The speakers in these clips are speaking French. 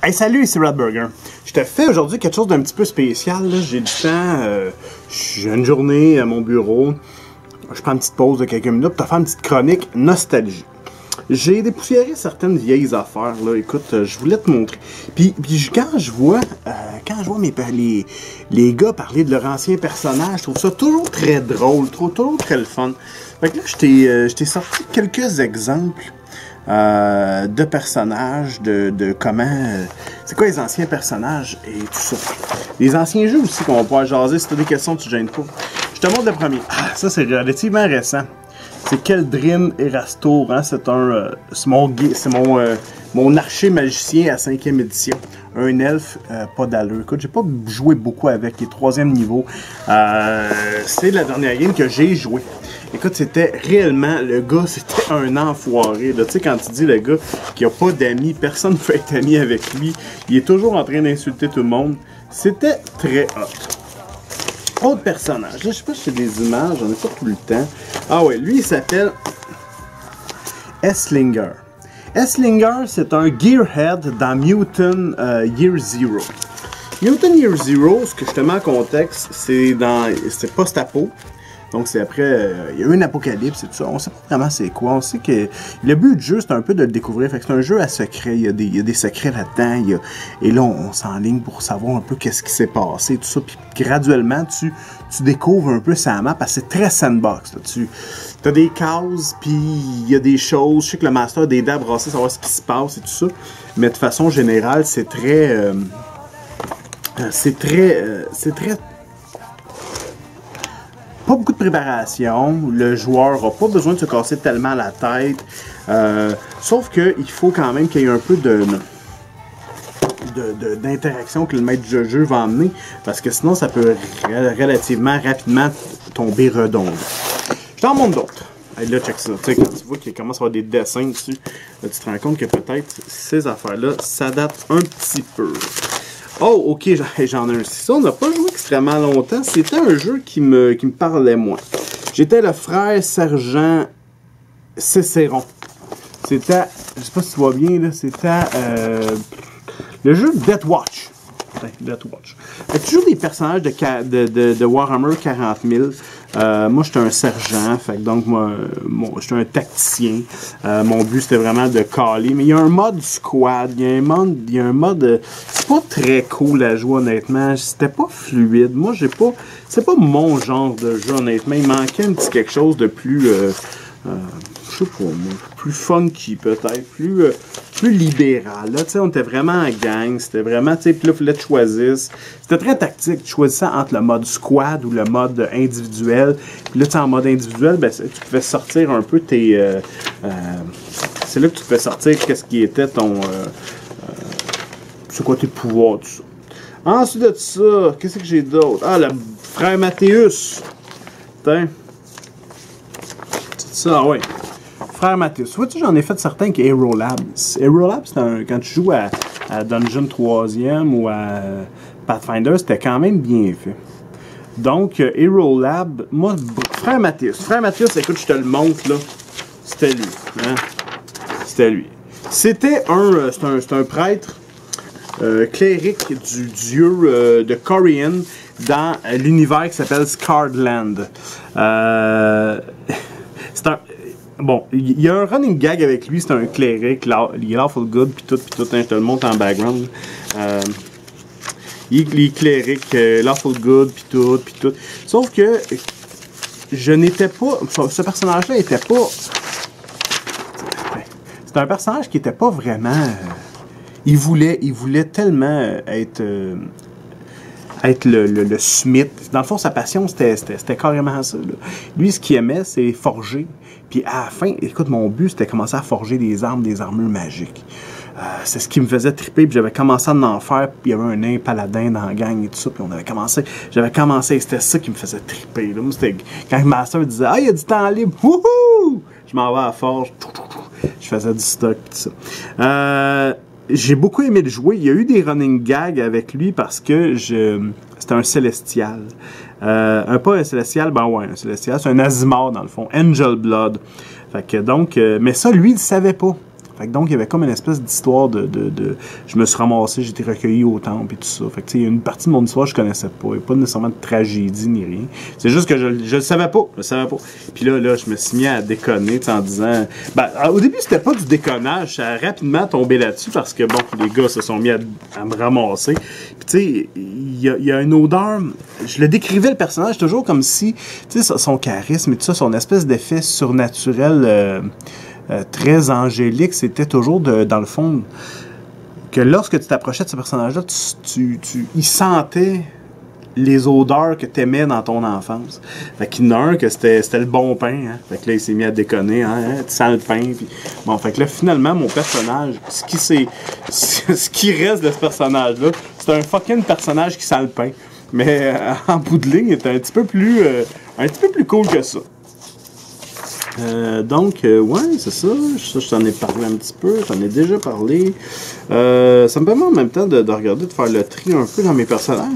Hey, salut, ici Red Burger. Je te fais aujourd'hui quelque chose d'un petit peu spécial. J'ai du temps, j'ai une journée à mon bureau. Je prends une petite pause de quelques minutes pour te faire une petite chronique nostalgie. J'ai dépoussiéré certaines vieilles affaires, là. Écoute, je voulais te montrer. Puis quand je vois les gars parler de leurs anciens personnages, je trouve ça toujours très drôle, toujours très le fun. Fait que là, je t'ai sorti quelques exemples de personnages, de comment... c'est quoi les anciens personnages et tout ça. Les anciens jeux aussi qu'on va pouvoir jaser. Si tu as des questions, tu te gênes pas. Je te montre le premier. Ah, ça, c'est relativement récent. C'est Keldrin Erastor, hein? C'est mon archer magicien à 5e édition. Un elfe, pas d'allure. Écoute, j'ai pas joué beaucoup avec les 3e niveaux. C'est la dernière game que j'ai joué. Écoute, c'était réellement, le gars, c'était un enfoiré. Tu sais, quand tu dis le gars qui a pas d'amis, personne ne peut être ami avec lui, il est toujours en train d'insulter tout le monde. C'était très hot. Autre personnage, là, je sais pas si c'est des images, j'en ai pas tout le temps. Ah ouais, lui il s'appelle Esslinger. Esslinger, c'est un Gearhead dans Mutant Year Zero. Mutant Year Zero, ce que je te mets en contexte, c'est post-apo. Donc c'est après, il y a eu une apocalypse et tout ça. On sait pas vraiment c'est quoi. On sait que le but du jeu, c'est un peu de le découvrir. Fait que c'est un jeu à secret. Il y a des secrets là-dedans. Et là, on s'enligne pour savoir un peu qu'est-ce qui s'est passé et tout ça. Puis graduellement, tu découvres un peu sa map parce que c'est très sandbox. Tu as des cases, puis il y a des choses. Je sais que le master a des dés à brasser, savoir ce qui se passe et tout ça. Mais de façon générale, c'est très... pas beaucoup de préparation, le joueur n'a pas besoin de se casser tellement la tête, sauf qu'il faut quand même qu'il y ait un peu d'interaction que le maître de jeu va emmener, parce que sinon ça peut relativement rapidement tomber redondant. Je t'en montre d'autres. Hey, là, check ça. Tu sais, quand tu vois qu'il commence à avoir des dessins dessus, là, tu te rends compte que peut-être ces affaires-là, ça date un petit peu. Oh, ok, j'en ai un. Ça, on n'a pas joué extrêmement longtemps. C'était un jeu qui me parlait moins. J'étais le frère sergent Cicéron. C'était, je sais pas si tu vois bien, là, c'était le jeu Death Watch. Death Watch. Tu joues des personnages de Warhammer 40 000. Moi, j'étais un sergent, fait que donc moi, j'étais un tacticien. Mon but, c'était vraiment de caler. Mais il y a un mode squad, il y a un mode c'est pas très cool à jouer, honnêtement. C'était pas fluide. Moi, c'est pas mon genre de jeu, honnêtement. Il manquait un petit quelque chose de plus... je sais pas, moi, plus funky peut-être, plus libéral. Là, tu sais, on était vraiment en gang, c'était vraiment, tu sais, puis là, il fallait que tu choisisses. C'était très tactique, tu choisissais entre le mode squad ou le mode individuel. Puis là, tu sais, en mode individuel, ben, tu pouvais sortir un peu tes... c'est là que tu pouvais sortir qu'est-ce qui était ton... c'est quoi tes pouvoirs, tout ça. Ensuite de ça, qu'est-ce que j'ai d'autre? Ah, le frère Mathéus. Putain. C'est ça, ouais. Frère Mathéus. Vois-tu, j'en ai fait certains qui Hero Labs. Hero Labs, c'est quand tu joues à Dungeon 3e ou à Pathfinder, c'était quand même bien fait. Donc, Hero Lab, moi, Frère Mathéus. Frère Mathéus, écoute, je te le montre, là. C'était lui. Hein? C'était lui. C'était un prêtre cléric du dieu de Corian dans l'univers qui s'appelle Scardland. Bon, il y a un running gag avec lui, c'est un cléric, il est lawful good, pis tout, hein, je te le montre en background. Il est cléric, lawful good, pis tout. Sauf que, je n'étais pas, ce personnage-là était pas... C'est un personnage qui était pas vraiment... il voulait tellement être le Smith. Dans le fond, sa passion, c'était carrément ça. Là. Lui, ce qu'il aimait, c'est forger. Puis à la fin, écoute, mon but, c'était de commencer à forger des armures magiques. C'est ce qui me faisait triper, puis j'avais commencé à en faire, puis il y avait un nain paladin dans la gang et tout ça, puis j'avais commencé, c'était ça qui me faisait triper. Là. Moi, c'était quand le master me disait « Ah, il y a du temps libre! Wouhou! » Je m'en vais à la forge, je faisais du stock, tout ça. J'ai beaucoup aimé le jouer. Il y a eu des running gags avec lui parce que c'était un célestial. Pas un célestial, ben ouais, un célestial. C'est un Azimard, dans le fond. Angel Blood. Fait que donc, mais ça, lui, il le savait pas. Fait que donc, il y avait comme une espèce d'histoire je me suis ramassé, j'ai été recueilli au temple et tout ça. Fait que, tu sais, il y a une partie de mon histoire que je connaissais pas. Il n'y a pas nécessairement de tragédie ni rien. C'est juste que je le savais pas. Je le savais pas. Puis là, je me suis mis à déconner, en disant... Ben, au début, c'était pas du déconnage. Ça a rapidement tombé là-dessus parce que, bon, les gars se sont mis à me ramasser. Puis, tu sais, il y a une odeur... Je le décrivais, le personnage, toujours comme si, tu sais, son charisme et tout ça, son espèce d'effet surnaturel... très angélique, c'était toujours dans le fond que lorsque tu t'approchais de ce personnage-là, il sentait les odeurs que tu aimais dans ton enfance. Fait qu'il y en a un que c'était le bon pain, hein? Fait que là, il s'est mis à déconner, hein? Tu sens le pain, puis... Bon, fait que là, finalement, mon personnage, ce qui reste de ce personnage-là, c'est un fucking personnage qui sent le pain. Mais en bout de ligne, il est un petit peu plus cool que ça. Donc, ouais, c'est ça. Ça, je t'en ai parlé un petit peu. J'en ai déjà parlé. Ça me permet en même temps de regarder, de faire le tri un peu dans mes personnages.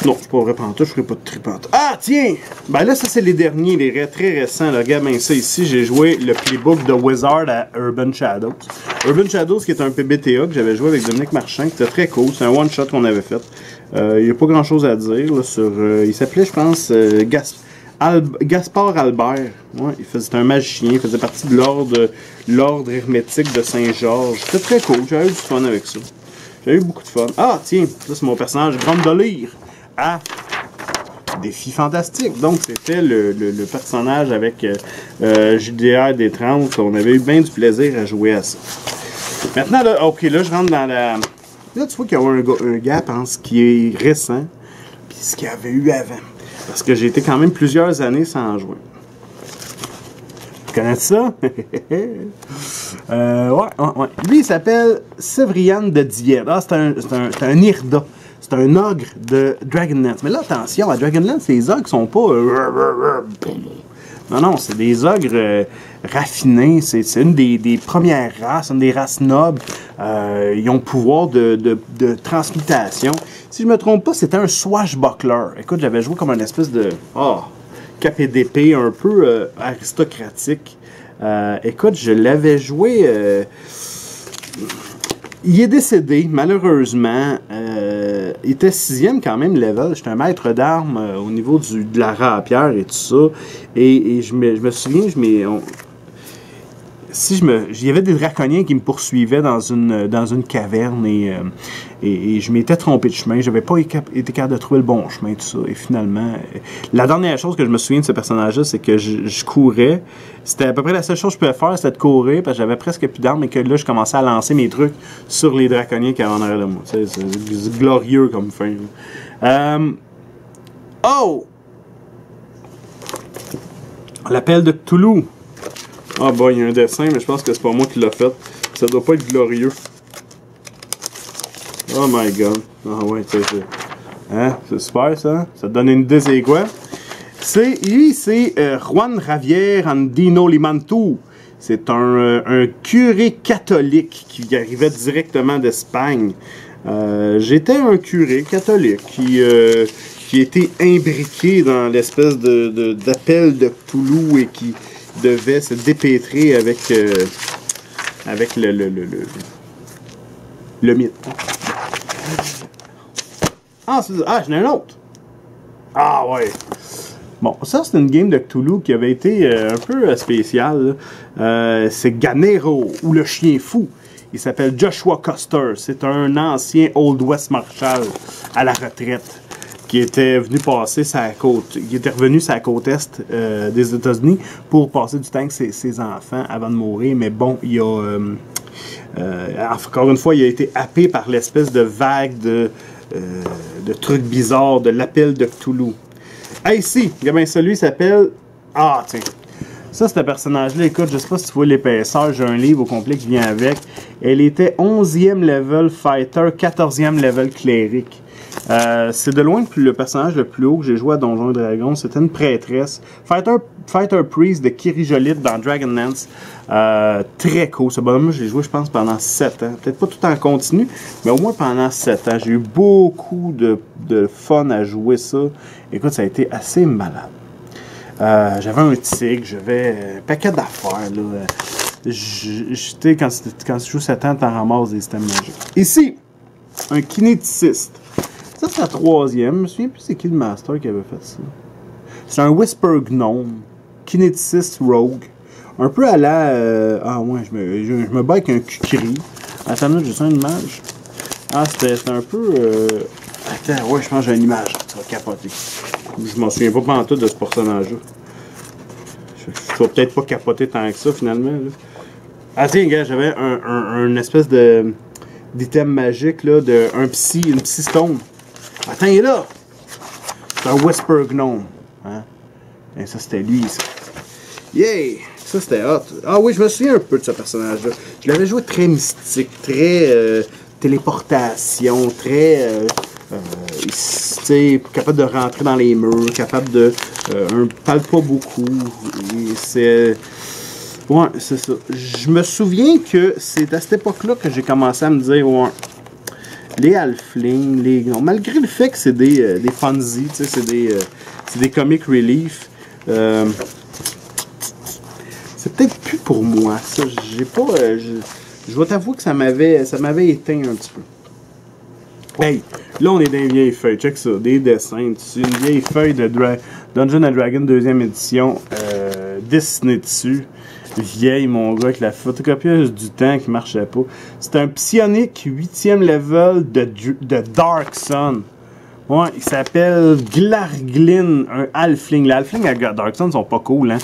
Non, c'est pas vrai pantoute, je ferai pas de tri pantoute. Ah, tiens! Ben là, ça, c'est les derniers, les très récents. Là, regarde bien ça ici. J'ai joué le playbook de Wizard à Urban Shadows. Urban Shadows, qui est un PBTA que j'avais joué avec Dominique Marchand, qui était très cool. C'est un one-shot qu'on avait fait. Il n'y a pas grand-chose à dire là, sur... il s'appelait, je pense, Gaspard Albert, ouais, c'était un magicien, il faisait partie de l'ordre hermétique de Saint-Georges. C'était très cool, j'avais eu du fun avec ça. J'ai eu beaucoup de fun. Ah, tiens, ça c'est mon personnage, Grandolir, à Défi Fantastique. Donc, c'était le personnage avec JDR des 30. On avait eu bien du plaisir à jouer à ça. Maintenant, là, ok, là, je rentre dans la... Là, tu vois qu'il y a un gap entre ce qui est récent et ce qu'il y avait eu avant. Parce que j'ai été quand même plusieurs années sans jouer. Tu connais ça? Ouais. Lui, il s'appelle Sévrian de Diède. Ah, c'est un Irda. C'est un ogre de Dragonlance. Mais là, attention, à Dragonlance, les ogres sont pas... Non, c'est des ogres raffinés. C'est une des premières races, une des races nobles. Ils ont le pouvoir de transmutation. Si je me trompe pas, c'était un swashbuckler. Écoute, j'avais joué comme une espèce de... cap et d'épée un peu aristocratique. Écoute, je l'avais joué... il est décédé, malheureusement. Il était 6e quand même level. J'étais un maître d'armes au niveau de la rapière et tout ça. Et je me souviens, il y avait des draconiens qui me poursuivaient dans une caverne et je m'étais trompé de chemin. J'avais pas été capable de trouver le bon chemin, tout ça. Et finalement, la dernière chose que je me souviens de ce personnage-là, c'est que je courais. C'était à peu près la seule chose que je pouvais faire, c'était de courir, parce que j'avais presque plus d'armes, et que là, je commençais à lancer mes trucs sur les draconiens qui avaient en arrière de moi. C'est glorieux comme fin. Oh! L'appel de Cthulhu. Ah bah, il y a un dessin, mais je pense que c'est pas moi qui l'a fait. Ça doit pas être glorieux. Oh my god. Ah ouais, c'est super ça. Ça te donne une idée, c'est quoi? C'est Juan Javier Andino Limantu. C'est un curé catholique qui arrivait directement d'Espagne. J'étais un curé catholique qui était imbriqué dans l'espèce d'appel de Cthulhu et qui devait se dépêtrer avec le mythe. Ah, j'en ai un autre. Ah ouais. Bon, ça c'est une game de Cthulhu qui avait été un peu spéciale. C'est Ganero ou le chien fou. Il s'appelle Joshua Custer. C'est un ancien Old West Marshal à la retraite qui était venu passer sa côte. Il était revenu sur la côte est des États-Unis pour passer du temps avec ses enfants avant de mourir. Mais bon, il a encore une fois, il a été happé par l'espèce de vague de trucs bizarres, de l'appel de Cthulhu. Ah, ici, celui s'appelle... Ah, tiens. Ça, ce personnage-là, écoute, je sais pas si tu vois l'épaisseur, j'ai un livre au complet qui vient avec. Elle était 11e level fighter, 14e level cléric. C'est de loin le personnage le plus haut que j'ai joué à Donjons et Dragons. C'était une prêtresse. Fighter Priest de Kirijolite dans Dragonlance. Très cool. Ce bonhomme-là, je l'ai joué, je pense, pendant 7 ans. Peut-être pas tout en continu, mais au moins pendant 7 ans. J'ai eu beaucoup de fun à jouer ça. Écoute, ça a été assez malade. J'avais un tigre, j'avais un paquet d'affaires. Quand tu joues 7 ans, t'en ramasses des systèmes magiques. Ici, un kinéticiste. Ça, c'est la 3e. Je me souviens plus c'est qui le master qui avait fait ça. C'est un Whisper Gnome. Kinéticiste Rogue. Un peu à la... Ah ouais, je me bats avec un Kukri. Attends, j'ai ça une image. Ah, c'était un peu... Attends, ouais, je pense que j'ai une image. Ça va capoter. Je m'en souviens pas pantoute de ce personnage-là. Je vais peut-être pas capoter tant que ça, finalement. Là. Ah, tiens, gars, j'avais un espèce de... d'item magique, là, une Psy Stone. Attends, il est là! C'est un Whisper Gnome. Hein? Et ça, c'était lui, ça. Yay! Ça, c'était hot. Ah oui, je me souviens un peu de ce personnage-là. Je l'avais joué très mystique, très téléportation, très... tu sais, capable de rentrer dans les murs, capable de... parle pas beaucoup. C'est... Ouais, c'est ça. Je me souviens que c'est à cette époque-là que j'ai commencé à me dire, ouais, les halflings, les gnomes, malgré le fait que c'est des funsies, tu sais, c'est des comic relief, c'est peut-être plus pour moi, ça. J'ai pas... je dois t'avouer que ça m'avait éteint un petit peu. Hey, là, on est dans les vieilles feuilles. Check ça, des dessins. C'est une vieille feuille de Dungeons & Dragons 2e édition, dessinée dessus. Vieille, mon gars, avec la photocopieuse du temps qui marchait pas. C'est un psionique 8e level de Dark Sun. Ouais, il s'appelle Glarglin, un halfling. Les halflings à Dark Sun sont pas cool, hein.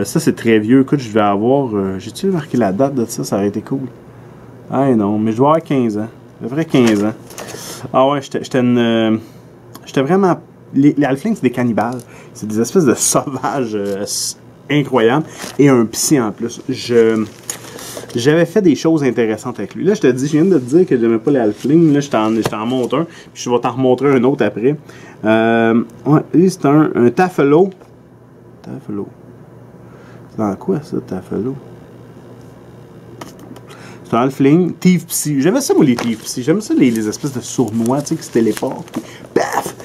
Ça, c'est très vieux. Écoute, je vais avoir... j'ai-tu marqué la date de ça? Ça aurait été cool. Ah non, mais je dois avoir 15 ans. À peu près 15 ans. Ah ouais, j'étais vraiment... Les halflings, c'est des cannibales. C'est des espèces de sauvages incroyables. Et un psy en plus. J'avais fait des choses intéressantes avec lui. Là, je viens de te dire que j'aimais pas les halflings. Là, je t'en montre un. Puis je vais t'en remontrer un autre après. Ouais, lui, c'est un Tafelo. Tafelo. C'est dans quoi, ça, Tafelo? C'est un halfling. Thief Psy. J'aimais ça, moi, les Thief Psy. J'aimais ça, les espèces de sournois, tu sais, qui se téléportent. Paf!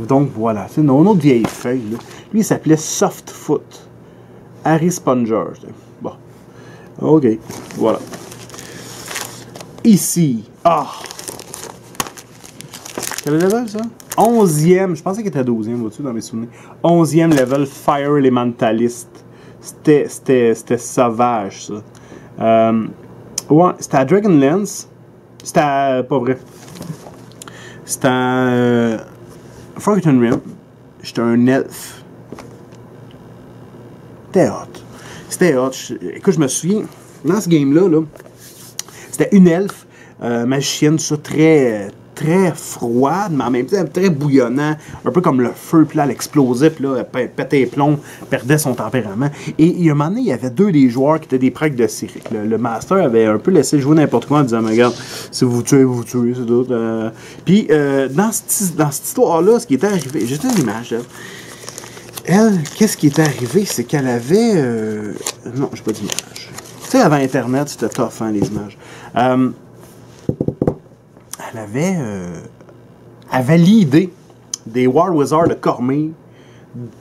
Donc, voilà. C'est une autre vieille feuille, là. Lui, il s'appelait Softfoot. Harry Sponger. Bon. OK. Voilà. Ici. Ah! Quel level, ça? 11e. Je pensais qu'il était 12e, vois-tu, dans mes souvenirs. 11e level Fire Elementalist. C'était sauvage, ça. Ouais, c'était à Dragonlance. C'était à... pas vrai. C'était à... Forgotten Rim. J'étais un elfe. C'était hot. Écoute, je me souviens, dans ce game-là, là, c'était une elfe, magicienne, tout ça, très froide, mais en même temps très bouillonnant, un peu comme le feu, puis là, elle explosait, puis là, elle pétait les plombs, perdait son tempérament. Et il y a un moment donné, il y avait deux des joueurs qui étaient des prêtres de Cyric. Le master avait un peu laissé jouer n'importe quoi en disant, mais regarde, si vous tuez, c'est tout. Puis, dans cette histoire-là, ce qui était arrivé, j'ai une image, elle, qu'est-ce qui est arrivé, c'est qu'elle avait... non, j'ai pas d'image. Tu sais, avant Internet, c'était tough, hein, les images. Elle avait l'idée des War Wizards de Cormyr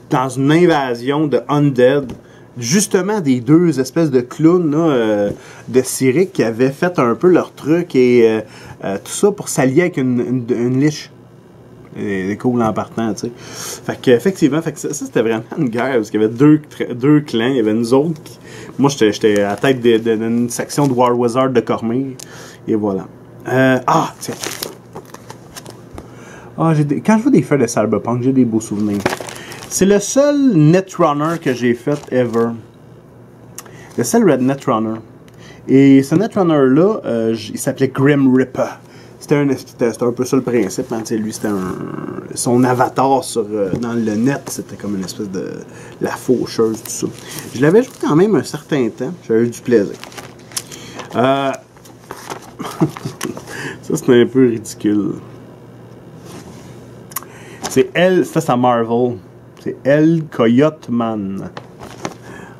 dans une invasion de Undead, justement des deux espèces de clowns là, de Cyric qui avaient fait un peu leur truc et tout ça pour s'allier avec une liche. C'est cool en partant, tu sais. Fait que, effectivement, ça c'était vraiment une guerre parce qu'il y avait deux clans. Il y avait nous autres. Moi, j'étais à la tête d'une section de War Wizard de Cormyr. Et voilà. Tiens. Quand je vois des feuilles de Cyberpunk, j'ai des beaux souvenirs. C'est le seul Netrunner que j'ai fait ever. Le seul Red Netrunner. Et ce Netrunner-là, il s'appelait Grim Reaper. C'était un peu ça le principe. Hein, lui, c'était son avatar dans le net. C'était comme une espèce de la faucheuse, tout ça. Je l'avais joué quand même un certain temps. J'avais eu du plaisir. Ça, c'est un peu ridicule. C'est elle, ça Marvel. C'est elle, Coyote Man.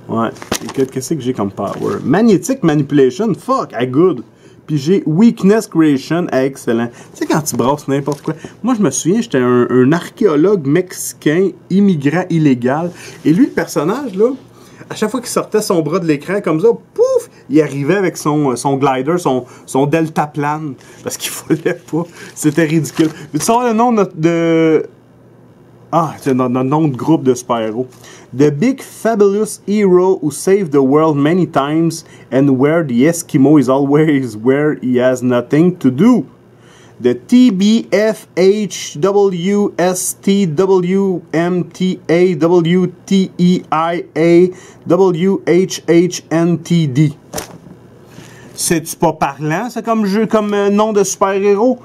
Ouais. Qu'est-ce que j'ai comme power? Magnetic Manipulation, fuck, I good. Puis j'ai Weakness Creation, excellent. Tu sais, quand tu brasses n'importe quoi. Moi, je me souviens, j'étais un archéologue mexicain, immigrant illégal. Et lui, le personnage, là, à chaque fois qu'il sortait son bras de l'écran comme ça, pouf, il arrivait avec son glider, son deltaplane, parce qu'il voulait pas. C'était ridicule. Veux-tu savoir le nom de... Ah, c'est notre nom de groupe de super-héros. The big fabulous hero who saved the world many times and where the Eskimo is always where he has nothing to do. The TBFHWSTWMTAWTEIAWHHNTD. C'est-tu pas parlant, ça, comme jeu, comme nom de super-héros?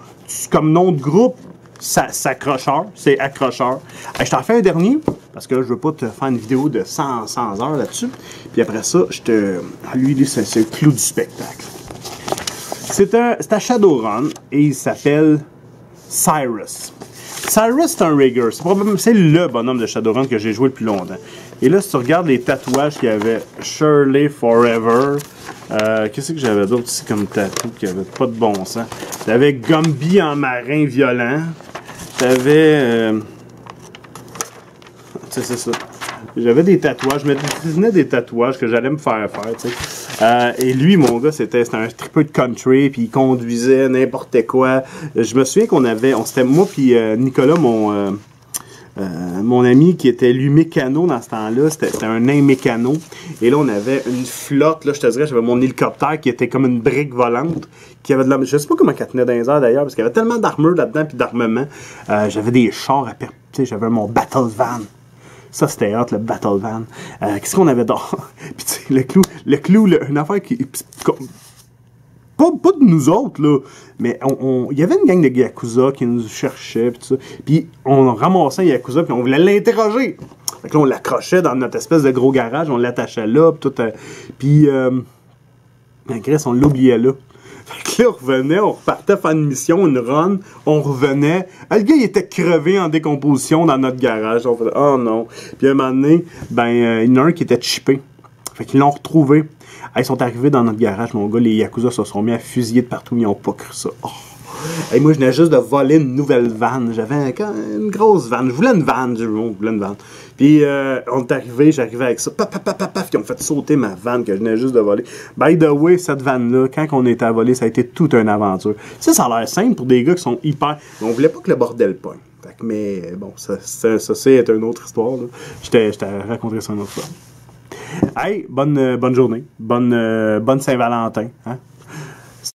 Comme nom de groupe? C'est accrocheur, c'est accrocheur. Je t'en fais un dernier, parce que là, je veux pas te faire une vidéo de 100 heures là-dessus. Puis après ça, lui, c'est le clou du spectacle. C'est à Shadowrun, et il s'appelle Cyrus. Cyrus, c'est un rigger. C'est le bonhomme de Shadowrun que j'ai joué le plus longtemps. Et là, si tu regardes les tatouages qu'il y avait, Shirley Forever. Qu'est-ce que j'avais d'autre ici comme tatou qui avait pas de bon sens? J'avais Gumby en marin violent. J'avais... c'est ça. J'avais des tatouages. Je me dessinais des tatouages que j'allais me faire, tu sais. Et lui, mon gars, c'était un tripeux de country, puis il conduisait n'importe quoi. Je me souviens c'était moi puis Nicolas, mon ami qui était lui mécano dans ce temps-là, c'était un nain mécano. Et là, on avait une flotte, là, je te dirais, j'avais mon hélicoptère qui était comme une brique volante, qui avait de la... Je sais pas comment elle tenait dans les airs d'ailleurs, parce qu'il y avait tellement d'armure là-dedans, puis d'armement. J'avais des chars à tu sais, j'avais mon Battle Van. Ça, c'était hot, le Battle Van. Qu'est-ce qu'on avait d'autre? Puis, tu sais, le clou, une affaire qui... Pas de nous autres, là, mais il y avait une gang de Yakuza qui nous cherchait, puis tout ça. Puis, on ramassait un Yakuza, puis on voulait l'interroger. Fait que là, on l'accrochait dans notre espèce de gros garage, on l'attachait là, puis tout. Puis, Grèce, on l'oubliait là. Fait que là, on revenait, on repartait faire une mission, une run, on revenait. Le gars, il était crevé en décomposition dans notre garage. On faisait, oh non. Puis, un moment donné, il y en a un qui était chippé. Fait qu'ils l'ont retrouvé. Ils sont arrivés dans notre garage, mon gars, les Yakuza se sont mis à fusiller de partout, ils n'ont pas cru ça. Oh. Et moi, je venais juste de voler une nouvelle vanne. J'avais une grosse vanne. Je voulais une vanne, je voulais une vanne. Puis, on est arrivé, j'arrivais avec ça. Paf, ils ont fait sauter ma vanne que je venais juste de voler. By the way, cette vanne-là, quand on était à voler, ça a été toute une aventure. Ça a l'air simple pour des gars qui sont hyper... On voulait pas que le bordel pogne. Mais bon, ça c'est une autre histoire. Je t'ai raconté ça une autre fois. Hey, bonne journée. Bonne Saint-Valentin. Hein?